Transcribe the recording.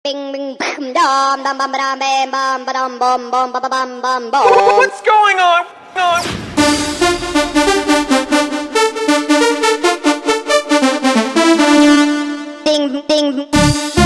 Bing bing bam dum dum bum dum bam bum ba-dum bum bum ba bum bum bum. What's going on? Ding ding.